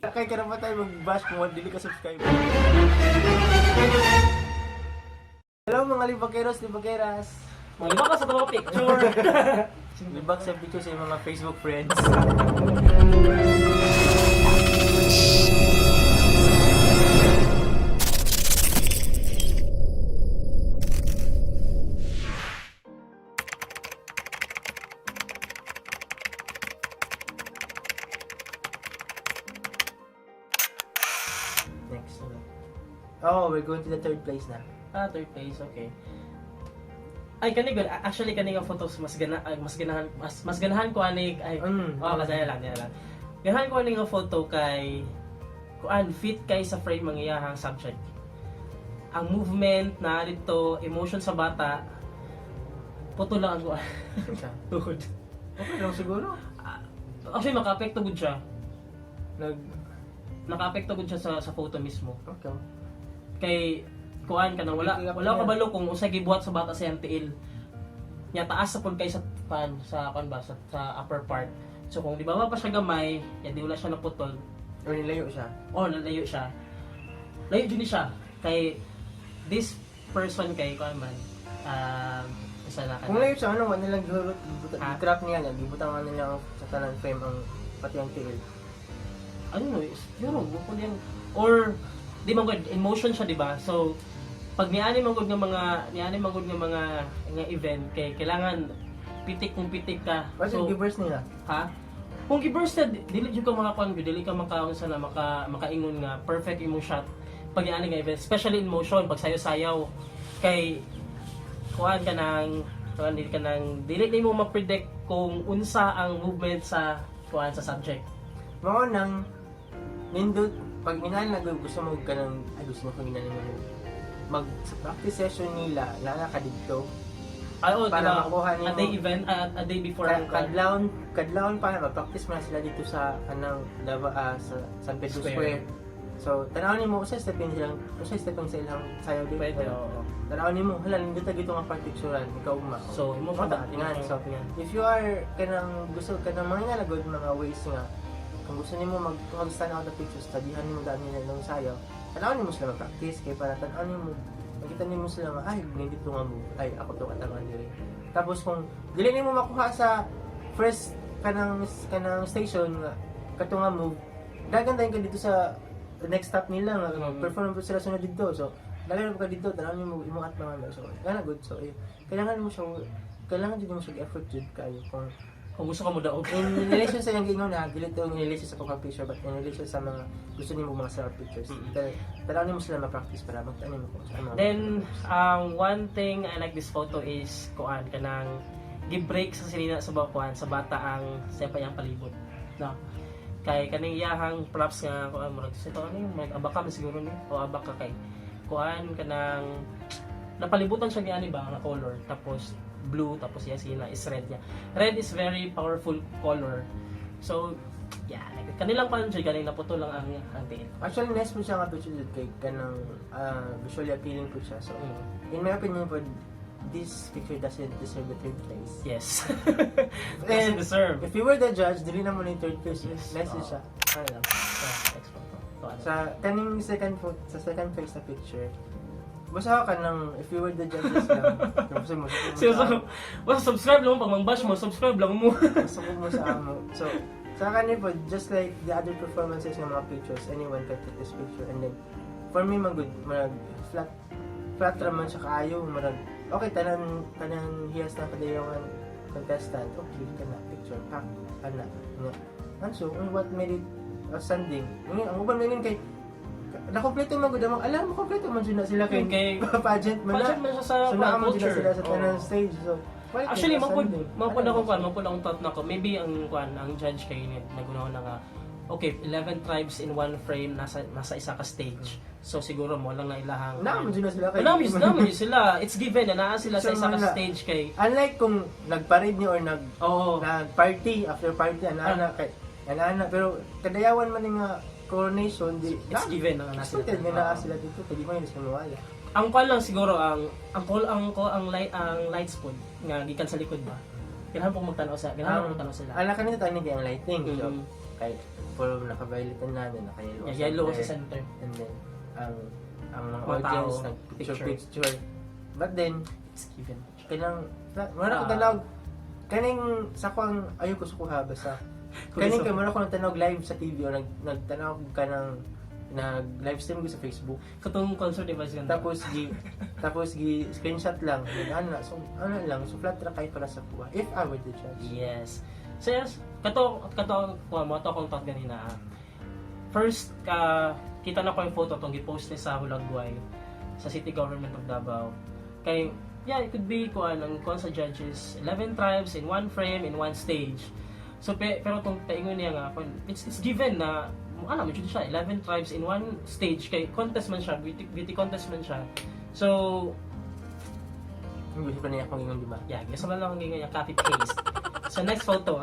Kaya ka naman tayo mag-bash kung hindi ka subscribe. Hello mga libakeros, libakeras. Malibak ka sa mga picture. Libak sa picture sa mga Facebook friends. Next. Oh, we're going to the third place na. Third place, okay. Ay kani good. Actually kani nga photos mas ganahan ko ani ay kasaya lang. Ganahan ko ani nga photo kay kuan fit kay sa frame ang iyahang subject. Ang movement na dito, emotion sa bata, photo lang ako. Tuhod. Okay lang siguro. Actually maka-apekto gud siya. Nag Naka-apekto gud siya sa photo mismo. Okay. Kay kuan ka na wala kabalo kung usay gibuhat sa bata sa tiil. Nya taas sa pud kay sa pan sa kan ba sa upper part. So kung di ba pa siya gamay, ya di wala siya naputol. Or nilayo siya. Oh, nalayo siya. Layo din siya kay this person kay kuan man. Isa na Kung layo siya, ano, wala nilang gihurot, Ha? i-crack niya yan, gibutangan nila sa tanang frame ang pati ang tiil. Ano no, siguro mo ko yung or di man good emotion siya di ba? So pag niani man gud nga mga event kay kailangan pitik kung pitik ka. Kasi So givers nila. ha? Kung giburst na dili jud ka makakuan gud, dili ka makaon sana makaingon nga perfect imo shot pag niani nga event, especially in motion pag sayaw-sayaw kay kuan ka nang dili mo ma-predict kung unsa ang movement sa kuan sa subject. Mga nang nindot, pag minahal na gusto mo ka ng, gusto mo kong ginanong mag-practice session nila, lala ka dito. Ay, Para makuha niyo- a day event, a day before ang Kadlawon pa na, mag-practice mo na sila dito sa kanang sa San Pedro Square. Square. So, tanawin mo, usay stepping sa ilang sayaw dito. Pwede, oo. Tanawin mo, hala, nindot na gito nga partiksuran, ikaw uma. So, imo Mga pa datingan. So, if you are gusto mga nagod mga ways nga, kung gusto nimo mag-stand out the pictures, studyhan nimo daan nila ng sayaw, tanawin mo sila mag-practice, kay para tanawin mo, makita nimo sila nga, ay, nindito nga mo, ay, ako to katangan diri. Tapos kung dili nimo makuha sa first kanang station nga, kato nga move, dagan ka dito sa next stop nila nga, perform po sila sunod dito. So, dagan ka dito, tanawin mo, imong at mga so, kana good. So, kailangan din mo siya effort jud kayo kung gusto ka mo daog. in relation sa yung gingon na dili to in relation sa pagka-picture but in relation sa mga gusto nimo mga self pictures. Tanawin mo sila ma-practice para magtanim mo kung ano. Then, one thing I like this photo is kuan kanang give break sa sinina sa kuan sa bata ang sepa yang palibot. No. Kay kaning iyahang props nga kuan mo ito ano yung abaka man siguro ni o abaka kay kuan kanang napalibutan siya ni ani ba nga color tapos blue tapos yes sila is red niya. Red is very powerful color. So yeah, kanilang panjoy galing na puto lang ang tiil. Actually, nice po siya nga picture dito kay kanang visually appealing po siya. So, in my opinion po, this picture doesn't deserve the third place. Yes. And Doesn't deserve. if you were the judge, dili na mo na yung third place. Yes. Nice din siya. Ano lang. Next photo. Kuan. Sa kaning second place na picture, basta ka nang if you were the judges lang. Gusto mo. Subscribe lang mo pag mang-bash mo, subscribe lang mo. Gusto mo sa amo. So, sa kanin po, just like the other performances ng mga pictures, anyone can take this picture. And then, for me, flat raman siya kaayo. Okay, tanang hiyas na kadayawan contestant. Okay, ka na, picture, pack, anak. And so, what made it outstanding? Ang uban may kay nakompleto man gud among alam mo kompleto man jud na sila kay pageant man Pageant man siya sa so culture. sila sa tanang stage so Actually, mapod akong thought na ko. Maybe ang judge kay ni nagunaw na nga. Okay, 11 tribes in one frame nasa isa ka stage. So siguro mo lang na ilahang. naman jud na sila kay naman sila. It's given na naa sila sa isa ka stage kay. unlike kung nagparade ni or Oo. nag-party after party ana kay ana pero kadayawan man ni nga coronation di It's given na nasa expected nga naa sila dito kay di mo yun sa nuwaya. Ang kwan lang siguro ang lights pod nga gikan sa likod ba. Kailangan pong magtanaw sila. Ala kanina tayo nag ang lighting. So, kay for naka-violetan na then naka-yellow Yellow sa center. and then ang mga Mga audience tao, nag-picture. But then It's given. kanang wala ko tanaw kaning sa kuang ayo ko sukuha basta kaning kay wala ko nagtanaw live sa TV o nagtanaw ka ng nag-live stream ko sa Facebook. Katong concert diba siya? Tapos gi screenshot lang. So flat ra kay para sa kuha. If I were the judge. Yes. So yes, kato mo to kung tot ganina. First kita na ko yung photo tong gi-post ni sa Hulagway sa City Government of Davao. Kay it could be ang sa judges 11 tribes in one frame in one stage. So pero tong paingon niya nga it's given na medyo siya 11 tribes in one stage kay contest man siya, beauty contest man siya. So hindi pa niya akong ingon di ba? yeah, gusto lang akong gingon yung copy paste. So next photo.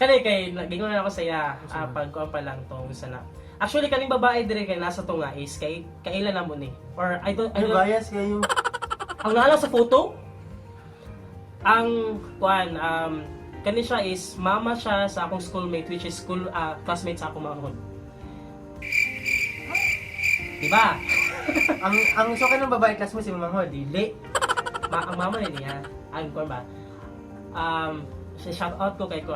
Kay gingon na ako sa iya pagkuan pa lang tong sana. Actually kaning babae dire kay nasa to nga is kay kailan na mo ni or I don't bias kayo. ang naalala sa photo ang kani siya is mama siya sa akong schoolmate which is classmate sa akong mga diba? ang so kanang babae class mo si Mamangho Dili. Ang mama niya ang kuan ba shout out ko kay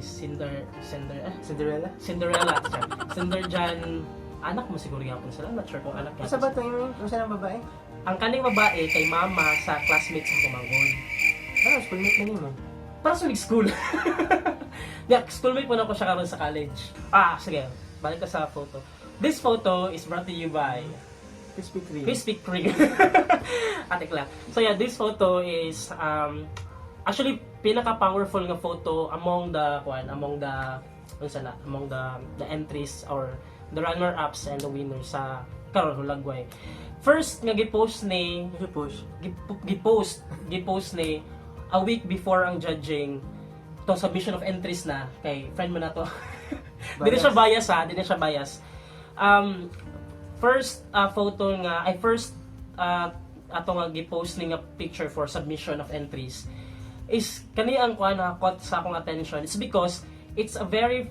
Cinderella. Cinder Jan anak mo siguro yapon sila, not sure kung anak niya. Sa ba to yung usa ng babae? Ang kaning babae kay mama sa classmates sa Kumangon. Schoolmate na nimo. Para sa school. Yeah, schoolmate po na ko siya karon sa college. Sige. Balik ka sa photo. This photo is brought to you by Krispy Kreme. Atik lang. So yeah, this photo is actually pinaka-powerful nga photo among the entries or the runner-ups and the winners sa karon Hulagway. First nga gipost ni a week before ang judging to submission of entries na kay friend mo na to. Dili siya bias. First photo nga ato nga gipost ni nga picture for submission of entries is kani ang kuan na caught sa akong attention. It's because it's a very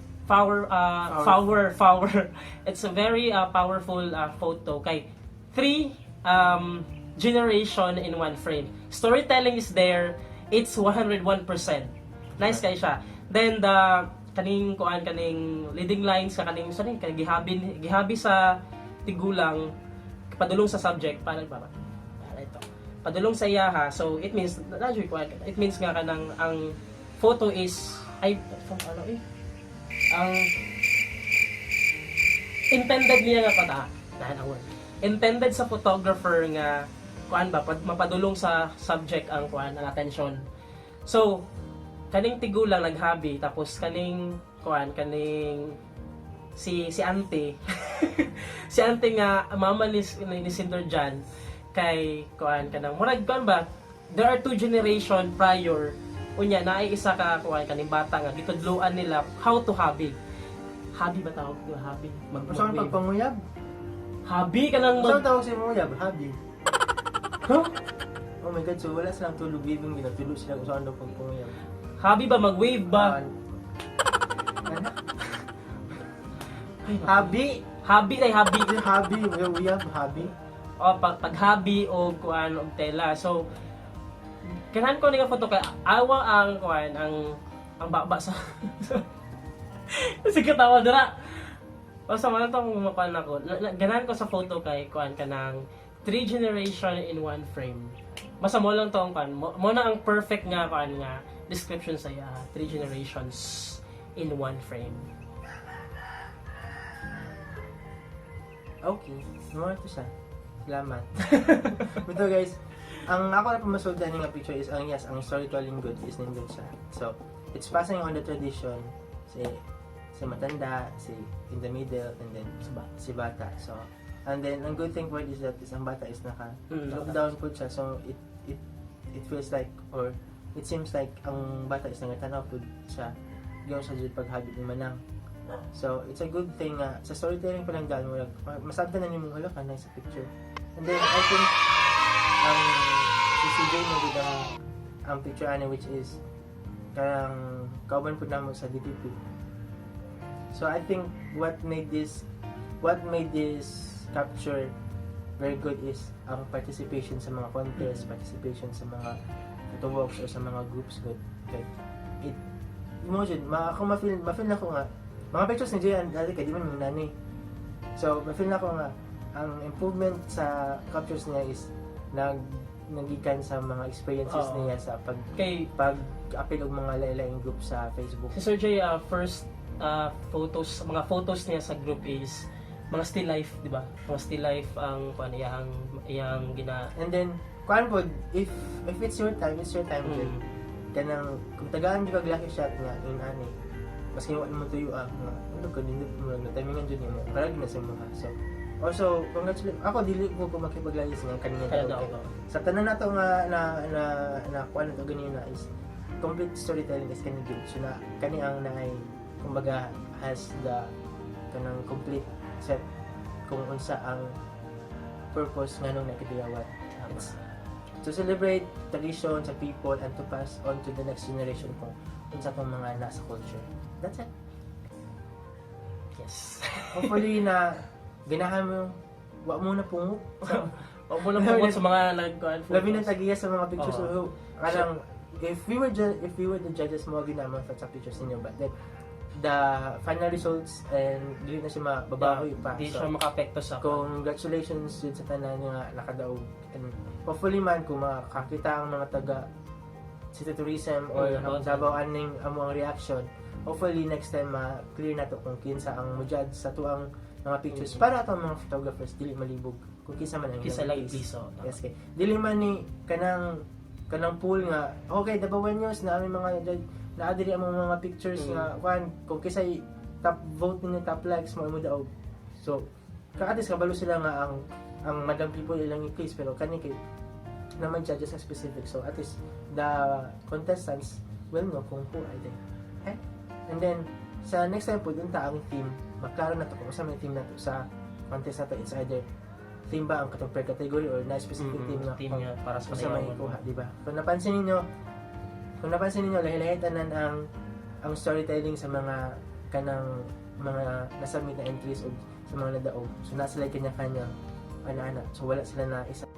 it's a very powerful photo kay 3 generation in one frame. Storytelling is there. It's 101%. Nice kay siya. Then the kaning leading lines sa kaning gihabi sa tigulang padulong sa subject para ito. Padulong sa iyaha. So it means nga kanang ang photo is ang intended niya nga intended sa photographer nga mapadulong sa subject ang attention. So kaning tigulang naghabi tapos kaning si auntie si auntie nga mama ni Cinder Jan kay there are 2 generation prior unya naay isa ka kaning bata nga gitudloan nila how to habi ba tawag ko habi Saan pagpanguyab? Habi ka nang Saan tawag si Muyab? Habi. Huh? Oh my god, so wala silang tulog living ginatulo sila kung saan daw pagpanguyab. Habi ba mag-wave ba? Habi Uyab, habi. O pag habi o og tela. So kanahan ko nga photo kay awa ang baba sa kasi katawa dira. Basta man itong makuan ako. Ganahan ko sa photo kay kanang 3 generation in one frame. Basta mo lang tong mo na ang perfect nga nga description sa 3 generations in one frame. Okay, more to sa. Salamat. Ito guys, ang ako na pamasuldan nga picture is ang storytelling good is nindun siya. So, it's passing on the tradition si matanda, si in the middle, and then si bata. So, and then ang good thing for it is that ang bata is lockdown po siya. So, it feels like or it seems like ang bata is nangatanaw po siya yung sa jud paghabit ni manang. So, it's a good thing sa storytelling pa lang daan mo masabtan na niyo mong ka na sa picture. And then I think si CJ mo gud ang picture which is karang kauban po namo sa DPP. So I think what made this capture very good is ang participation sa mga contest, participation sa mga photo walks or sa mga groups good. Like, it imagine, ako ma-feel na ko nga mga pictures ni Jay dati kay di man yung nani. So ma-feel na ko nga ang improvement sa captures niya is nagikan sa mga experiences Oo. niya sa Kay pag-appeal og mga lain-laing group sa Facebook. si Sir Jay, first mga photos niya sa group is mga still life, di ba? Mga still life ang kuan iyang gina. And then kuan pod, if it's your time din. Mm. Kanang kung tagaan di kag lucky shot nga in ani. Maski wala mo tuyo nga ano ka nindot mo lang timingan jud nimo. Karag na sa mga. So also congratulations ako dili ko makipaglayas nga kanina. Kaya Okay. daw. Sa tanan nato nga na kuan to ganina is complete storytelling is kani good. So na kani ang naay kumbaga has the kanang complete set kung unsa ang purpose nganong nakidiyawat. It's to celebrate tradition sa people and to pass on to the next generation kung unsa pang mga nasa culture. That's it. Yes. Hopefully na ganahan mo wa mo na pungot. Wag mo lang pumunta sa mga nag-kuan Labi na tagiya sa mga pictures. Oo. So, kanang if we were the judges mo ginaman sa pictures ninyo, but then the final results and dili na siya mababahoy pa. Hindi So, siya maka-apekto sa congratulations yun sa tanan nga nakadaog. And hopefully man kung makakita ang mga taga City Tourism or ang Davao aning among reaction, hopefully next time clear na to kung kinsa ang mujudge sa tuang mga pictures para ato mga photographers dili malibog kung kinsa man ang kisa ilang like case. piso. Yes kay. Dili man ni kanang pool nga okay Davao News na aming mga judge na diri ang mga pictures nga kung kisay top vote ninyo top likes mo daog. So kakatis kabalo sila nga ang madam people ilang i-place pero kani kay naman judges sa specific, so at least the contestants will know kung who are they. Okay? And then sa next time po dun ta ang theme maklaro na to kung sa may theme na to sa contest na to. It's either theme ba ang katong per category or na specific theme nga team nga para sa kung sa may mayawan. kuha, di ba? Kung napansin ninyo lahi-lahi tanan ang storytelling sa mga kanang mga nasubmit na entries o sa mga nadaog. So nasa like kanya-kanya ana-ana. So wala sila na isa